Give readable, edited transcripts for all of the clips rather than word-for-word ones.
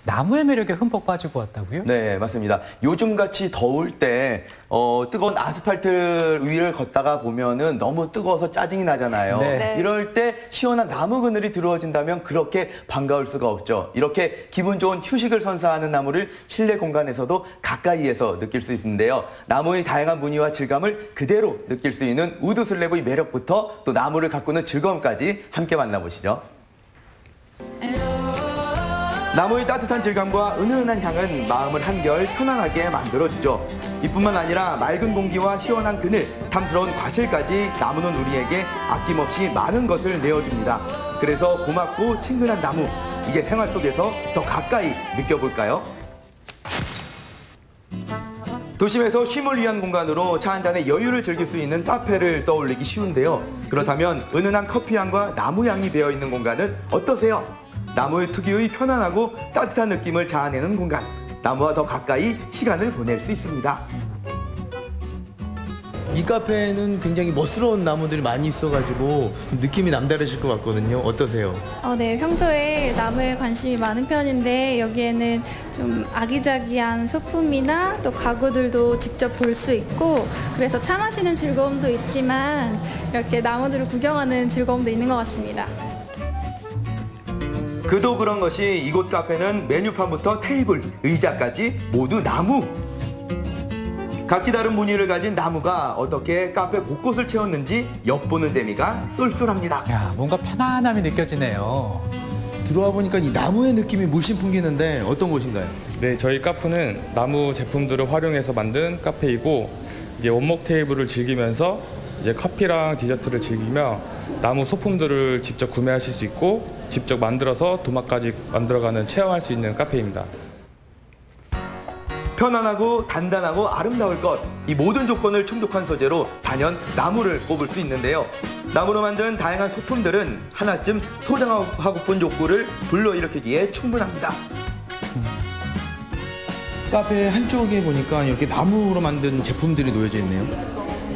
나무의 매력에 흠뻑 빠지고 왔다고요? 네, 맞습니다. 요즘같이 더울 때 뜨거운 아스팔트 위를 걷다가 보면은 너무 뜨거워서 짜증이 나잖아요. 네. 이럴 때 시원한 나무 그늘이 들어와진다면 그렇게 반가울 수가 없죠. 이렇게 기분 좋은 휴식을 선사하는 나무를 실내 공간에서도 가까이에서 느낄 수 있는데요. 나무의 다양한 무늬와 질감을 그대로 느낄 수 있는 우드 슬랩의 매력부터 또 나무를 가꾸는 즐거움까지 함께 만나보시죠. 나무의 따뜻한 질감과 은은한 향은 마음을 한결 편안하게 만들어주죠. 이뿐만 아니라 맑은 공기와 시원한 그늘, 탐스러운 과실까지 나무는 우리에게 아낌없이 많은 것을 내어줍니다. 그래서 고맙고 친근한 나무, 이제 생활 속에서 더 가까이 느껴볼까요? 도심에서 쉼을 위한 공간으로 차 한 잔의 여유를 즐길 수 있는 카페를 떠올리기 쉬운데요. 그렇다면 은은한 커피향과 나무향이 배어있는 공간은 어떠세요? 나무의 특유의 편안하고 따뜻한 느낌을 자아내는 공간, 나무와 더 가까이 시간을 보낼 수 있습니다. 이 카페에는 굉장히 멋스러운 나무들이 많이 있어가지고 느낌이 남다르실 것 같거든요. 어떠세요? 네, 평소에 나무에 관심이 많은 편인데 여기에는 좀 아기자기한 소품이나 또 가구들도 직접 볼 수 있고 그래서 차 마시는 즐거움도 있지만 이렇게 나무들을 구경하는 즐거움도 있는 것 같습니다. 그도 그런 것이 이곳 카페는 메뉴판부터 테이블, 의자까지 모두 나무. 각기 다른 무늬를 가진 나무가 어떻게 카페 곳곳을 채웠는지 엿보는 재미가 쏠쏠합니다. 야, 뭔가 편안함이 느껴지네요. 들어와 보니까 이 나무의 느낌이 물씬 풍기는데 어떤 곳인가요? 네, 저희 카페는 나무 제품들을 활용해서 만든 카페이고 이제 원목 테이블을 즐기면서 이제 커피랑 디저트를 즐기며 나무 소품들을 직접 구매하실 수 있고 직접 만들어서 도마까지 만들어가는 체험할 수 있는 카페입니다. 편안하고 단단하고 아름다울 것, 이 모든 조건을 충족한 소재로 단연 나무를 꼽을 수 있는데요. 나무로 만든 다양한 소품들은 하나쯤 소장하고픈 욕구를 불러일으키기에 충분합니다. 카페 한쪽에 보니까 이렇게 나무로 만든 제품들이 놓여져 있네요.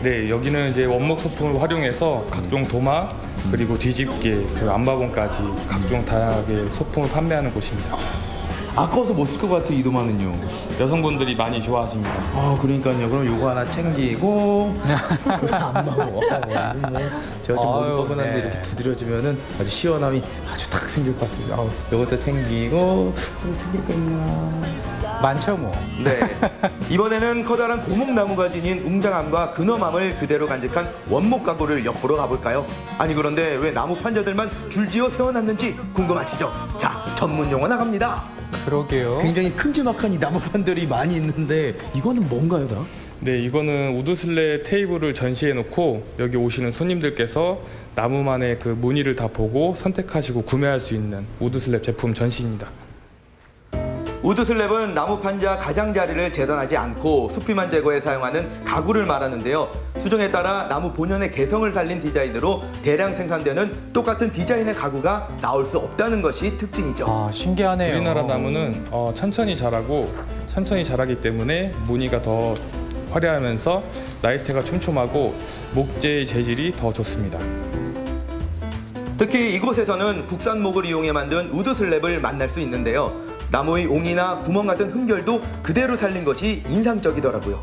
네, 여기는 이제 원목 소품을 활용해서 각종 도마 그리고 뒤집개, 안마봉까지 각종 다양하게 소품을 판매하는 곳입니다. 아까워서 못 쓸 것 같아요, 이 도마는요. 여성분들이 많이 좋아하십니다. 아, 그러니까요. 그럼 요거 하나 챙기고 안 먹어. 제가 좀 아유, 머리 뻐근한데 네. 이렇게 두드려주면은 아주 시원함이 아주 탁 생길 것 같습니다. 요것도 챙기고 또 챙길 거 있나? 많죠 뭐. 네, 이번에는 커다란 고목나무가 지닌 웅장함과 근엄함을 그대로 간직한 원목 가구를 엿보러 가볼까요? 아니 그런데 왜 나무 판자들만 줄지어 세워놨는지 궁금하시죠? 자, 전문 용어 나갑니다. 그러게요. 굉장히 큼지막한 이 나무판들이 많이 있는데 이거는 뭔가요, 다? 네, 이거는 우드슬랩 테이블을 전시해 놓고 여기 오시는 손님들께서 나무만의 그 무늬를 다 보고 선택하시고 구매할 수 있는 우드슬랩 제품 전시입니다. 우드슬랩은 나무 판자 가장자리를 재단하지 않고 수피만 제거해 사용하는 가구를 말하는데요. 수정에 따라 나무 본연의 개성을 살린 디자인으로 대량 생산되는 똑같은 디자인의 가구가 나올 수 없다는 것이 특징이죠. 아, 신기하네요. 우리나라 나무는 천천히 자라고 천천히 자라기 때문에 무늬가 더 화려하면서 나이테가 촘촘하고 목재의 재질이 더 좋습니다. 특히 이곳에서는 국산목을 이용해 만든 우드슬랩을 만날 수 있는데요. 나무의 옹이나 구멍 같은 흠결도 그대로 살린 것이 인상적이더라고요.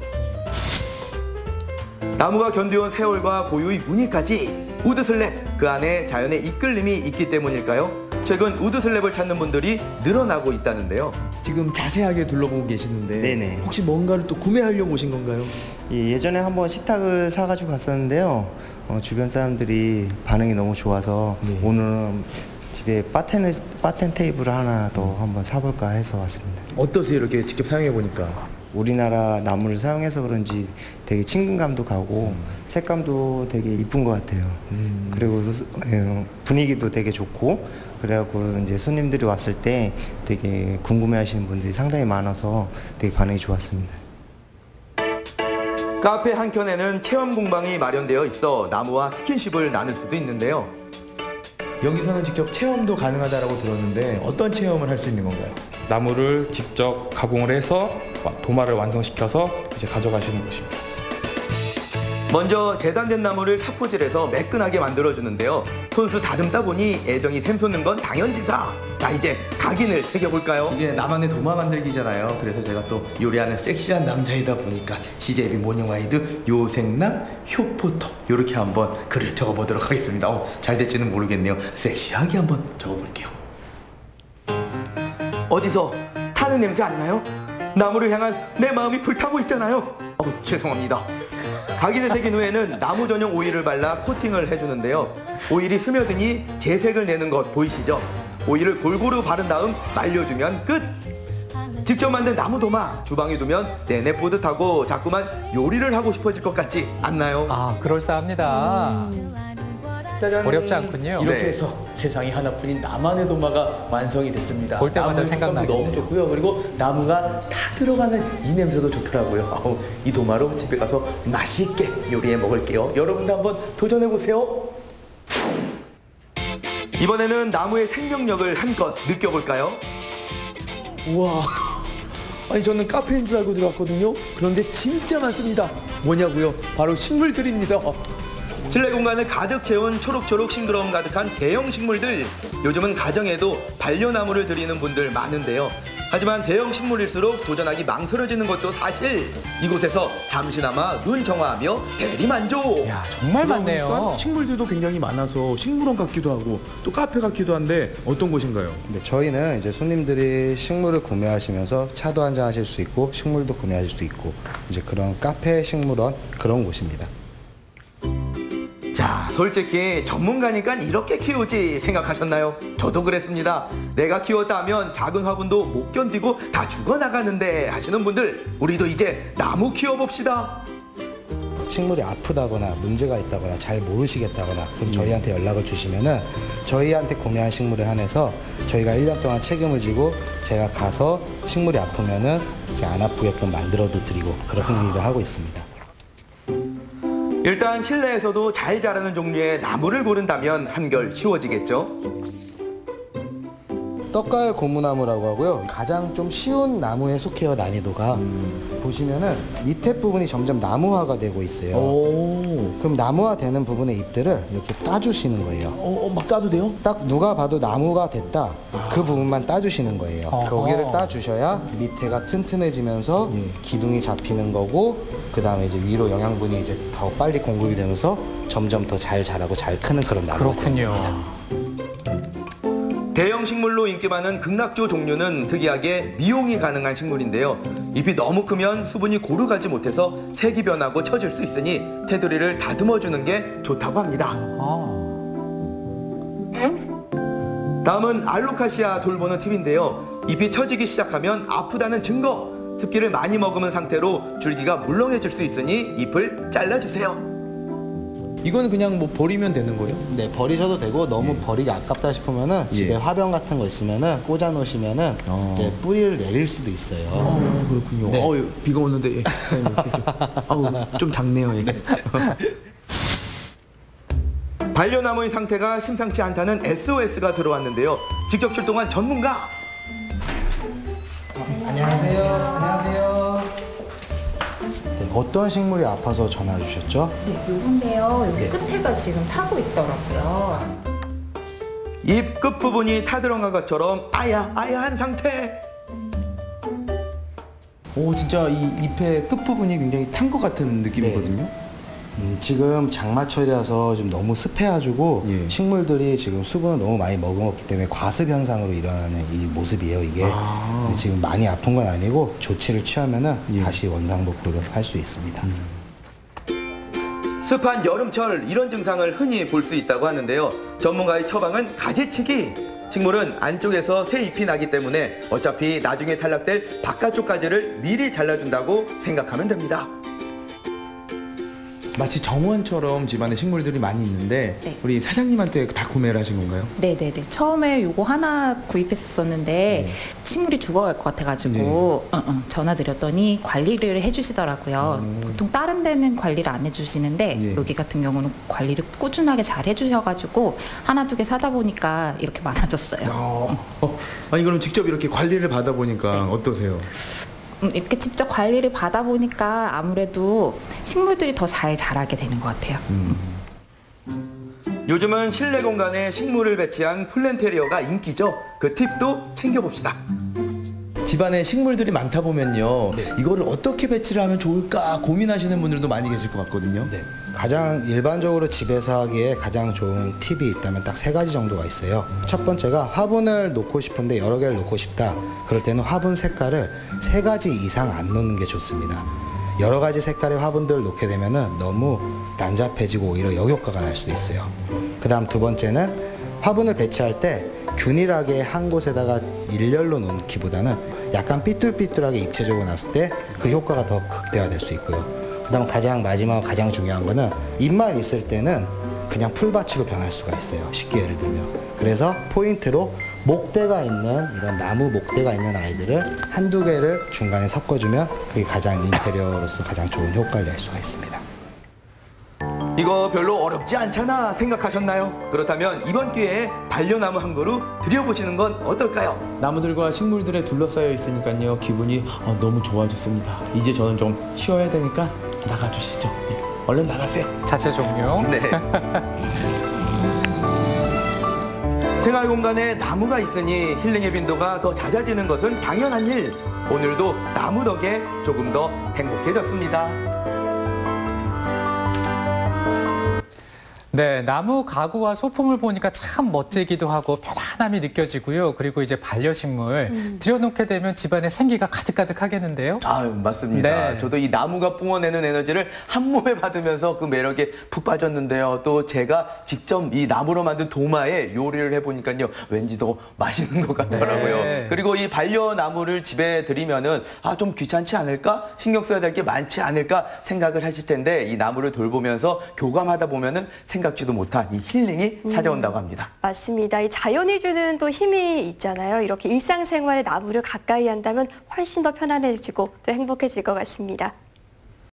나무가 견뎌온 세월과 고유의 무늬까지 우드슬랩, 그 안에 자연의 이끌림이 있기 때문일까요? 최근 우드슬랩을 찾는 분들이 늘어나고 있다는데요. 지금 자세하게 둘러보고 계시는데 네네. 혹시 뭔가를 또 구매하려고 오신 건가요? 예전에 한번 식탁을 사가지고 갔었는데요. 주변 사람들이 반응이 너무 좋아서 네. 오늘은 집에 바텐 테이블을 하나 더 한번 사볼까 해서 왔습니다. 어떠세요, 이렇게 직접 사용해 보니까? 우리나라 나무를 사용해서 그런지 되게 친근감도 가고 색감도 되게 이쁜 것 같아요. 그리고 분위기도 되게 좋고 그래갖고 이제 손님들이 왔을 때 되게 궁금해하시는 분들이 상당히 많아서 되게 반응이 좋았습니다. 카페 한켠에는 체험 공방이 마련되어 있어 나무와 스킨십을 나눌 수도 있는데요. 여기서는 직접 체험도 가능하다고 들었는데 어떤 체험을 할 수 있는 건가요? 나무를 직접 가공을 해서 도마를 완성시켜서 이제 가져가시는 곳입니다. 먼저 재단된 나무를 사포질해서 매끈하게 만들어주는데요. 손수 다듬다 보니 애정이 샘솟는 건 당연지사. 자, 이제 각인을 새겨볼까요? 이게 나만의 도마 만들기잖아요. 그래서 제가 또 요리하는 섹시한 남자이다 보니까 CJB 모닝와이드 요생남 효포터 이렇게 한번 글을 적어보도록 하겠습니다. 잘 될지는 모르겠네요. 섹시하게 한번 적어볼게요. 어디서 타는 냄새 안 나요? 나무를 향한 내 마음이 불타고 있잖아요. 죄송합니다. 각인을 새긴 후에는 나무 전용 오일을 발라 코팅을 해주는데요. 오일이 스며드니 재색을 내는 것 보이시죠? 오일을 골고루 바른 다음 말려주면 끝! 직접 만든 나무 도마 주방에 두면 내내 뿌듯하고 자꾸만 요리를 하고 싶어질 것 같지 않나요? 아, 그럴싸합니다. 짜잔. 어렵지 않군요. 이렇게 네. 해서 세상에 하나뿐인 나만의 도마가 완성이 됐습니다. 볼 때마다 나무 생각나겠네요. 너무 좋고요. 그리고 나무가 다 들어가는 이 냄새도 좋더라고요. 이 도마로 집에 가서 맛있게 요리해 먹을게요. 여러분도 한번 도전해 보세요. 이번에는 나무의 생명력을 한껏 느껴볼까요? 우와. 아니 저는 카페인 줄 알고 들어왔거든요. 그런데 진짜 많습니다. 뭐냐고요? 바로 식물들입니다. 실내 공간을 가득 채운 초록초록 싱그러움 가득한 대형 식물들. 요즘은 가정에도 반려나무를 들이는 분들 많은데요. 하지만 대형 식물일수록 도전하기 망설여지는 것도 사실. 이곳에서 잠시나마 눈 정화하며 대리만족. 야, 정말 많네요. 그러니까 식물들도 굉장히 많아서 식물원 같기도 하고 또 카페 같기도 한데 어떤 곳인가요? 네, 저희는 이제 손님들이 식물을 구매하시면서 차도 한잔 하실 수 있고 식물도 구매하실 수 있고 이제 그런 카페 식물원 그런 곳입니다. 자, 솔직히 전문가니까 이렇게 키우지 생각하셨나요? 저도 그랬습니다. 내가 키웠다 하면 작은 화분도 못 견디고 다 죽어나가는데 하시는 분들, 우리도 이제 나무 키워봅시다. 식물이 아프다거나 문제가 있다거나 잘 모르시겠다거나 그럼 저희한테 연락을 주시면은 저희한테 구매한 식물에 한해서 저희가 1년 동안 책임을 지고 제가 가서 식물이 아프면은 이제 안 아프게끔 만들어도 드리고 그런 일을 하고 있습니다. 일단 실내에서도 잘 자라는 종류의 나무를 고른다면 한결 쉬워지겠죠? 떡가을 고무나무라고 하고요. 가장 좀 쉬운 나무에 속해요. 난이도가 보시면은 밑에 부분이 점점 나무화가 되고 있어요. 오. 그럼 나무화 되는 부분의 잎들을 이렇게 따주시는 거예요. 막 따도 돼요? 딱 누가 봐도 나무가 됐다. 그 부분만 따주시는 거예요. 어허. 거기를 따주셔야 밑에가 튼튼해지면서 기둥이 잡히는 거고 그 다음에 이제 위로 영양분이 이제 더 빨리 공급이 되면서 점점 더 잘 자라고 잘 크는 그런 나무가 그렇군요. 대형 식물로 인기 많은 극락조 종류는 특이하게 미용이 가능한 식물인데요. 잎이 너무 크면 수분이 고루 가지 못해서 색이 변하고 처질 수 있으니 테두리를 다듬어주는 게 좋다고 합니다. 아, 다음은 알로카시아 돌보는 팁인데요. 잎이 처지기 시작하면 아프다는 증거. 습기를 많이 머금은 상태로 줄기가 물렁해질 수 있으니 잎을 잘라주세요. 이거는 그냥 뭐 버리면 되는 거예요? 네, 버리셔도 되고 너무 버리기 아깝다 싶으면은 집에 화병 같은 거 있으면은 꽂아 놓으시면은 이제 뿌리를 내릴 수도 있어요. 그렇군요. 네. 비가 오는데 예. 좀 작네요. 예. 반려나무의 상태가 심상치 않다는 SOS가 들어왔는데요. 직접 출동한 전문가. 안녕하세요. 안녕하세요. 네, 어떤 식물이 아파서 전화 주셨죠? 네, 요건데요. 여기 끝에가 지금 타고 있더라고요. 잎 끝부분이 타들어간 것처럼 아야한 상태. 오 진짜 이 잎의 끝 부분이 굉장히 탄 것 같은 느낌이거든요. 지금 장마철이라서 좀 너무 습해가지고 예. 식물들이 지금 수분을 너무 많이 머금었기 때문에 과습 현상으로 일어나는 이 모습이에요. 이게 근데 지금 많이 아픈 건 아니고 조치를 취하면은 다시 원상복구를 할 수 있습니다. 습한 여름철 이런 증상을 흔히 볼 수 있다고 하는데요. 전문가의 처방은 가지치기. 식물은 안쪽에서 새 잎이 나기 때문에 어차피 나중에 탈락될 바깥쪽 가지를 미리 잘라준다고 생각하면 됩니다. 마치 정원처럼 집안에 식물들이 많이 있는데 네. 우리 사장님한테 다 구매를 하신 건가요? 네네네. 처음에 요거 하나 구입했었는데 식물이 죽어갈 것 같아가지고 전화 드렸더니 관리를 해주시더라고요. 보통 다른 데는 관리를 안 해주시는데 여기 같은 경우는 관리를 꾸준하게 잘 해주셔가지고 하나 두 개 사다 보니까 이렇게 많아졌어요. 아니 그럼 직접 이렇게 관리를 받아보니까 어떠세요? 이렇게 직접 관리를 받아 보니까 아무래도 식물들이 더 잘 자라게 되는 것 같아요. 요즘은 실내 공간에 식물을 배치한 플랜테리어가 인기죠. 그 팁도 챙겨봅시다. 집안에 식물들이 많다 보면요. 이거를 어떻게 배치를 하면 좋을까 고민하시는 분들도 많이 계실 것 같거든요. 네. 가장 일반적으로 집에서 하기에 가장 좋은 팁이 있다면 딱 3가지 정도가 있어요. 첫 번째가 화분을 놓고 싶은데 여러 개를 놓고 싶다. 그럴 때는 화분 색깔을 3가지 이상 안 놓는 게 좋습니다. 여러 가지 색깔의 화분들을 놓게 되면은 너무 난잡해지고 오히려 역효과가 날 수도 있어요. 그 다음 두 번째는 화분을 배치할 때 균일하게 한 곳에다가 일렬로 놓기보다는 약간 삐뚤삐뚤하게 입체적으로 놨을 때 그 효과가 더 극대화될 수 있고요. 그 다음 마지막 가장 중요한 거는 잎만 있을 때는 그냥 풀밭으로 변할 수가 있어요. 쉽게 예를 들면. 그래서 포인트로 목대가 있는 이런 나무 목대가 있는 아이들을 한두 개를 중간에 섞어주면 그게 가장 인테리어로서 가장 좋은 효과를 낼 수가 있습니다. 이거 별로 어렵지 않잖아 생각하셨나요? 그렇다면 이번 기회에 반려나무 한 그루 들여보시는 건 어떨까요? 나무들과 식물들에 둘러싸여 있으니까요. 기분이 너무 좋아졌습니다. 이제 저는 좀 쉬어야 되니까 나가주시죠. 예, 얼른 나가세요. 자체 종료. 네. 생활 공간에 나무가 있으니 힐링의 빈도가 더 잦아지는 것은 당연한 일. 오늘도 나무 덕에 조금 더 행복해졌습니다. 네, 나무 가구와 소품을 보니까 참 멋지기도 하고 편안함이 느껴지고요. 그리고 이제 반려식물 들여놓게 되면 집안에 생기가 가득가득하겠는데요. 아, 맞습니다. 네. 저도 이 나무가 뿜어내는 에너지를 한 몸에 받으면서 그 매력에 푹 빠졌는데요. 또 제가 직접 이 나무로 만든 도마에 요리를 해보니까요. 왠지 더 맛있는 것 같더라고요. 네. 그리고 이 반려나무를 집에 들이면은 좀 귀찮지 않을까? 신경 써야 될 게 많지 않을까? 생각을 하실 텐데 이 나무를 돌보면서 교감하다 보면은 생각지도 못한 이 힐링이 찾아온다고 합니다. 맞습니다. 이 자연이 주는 또 힘이 있잖아요. 이렇게 일상생활에 나무를 가까이 한다면 훨씬 더 편안해지고 또 행복해질 것 같습니다.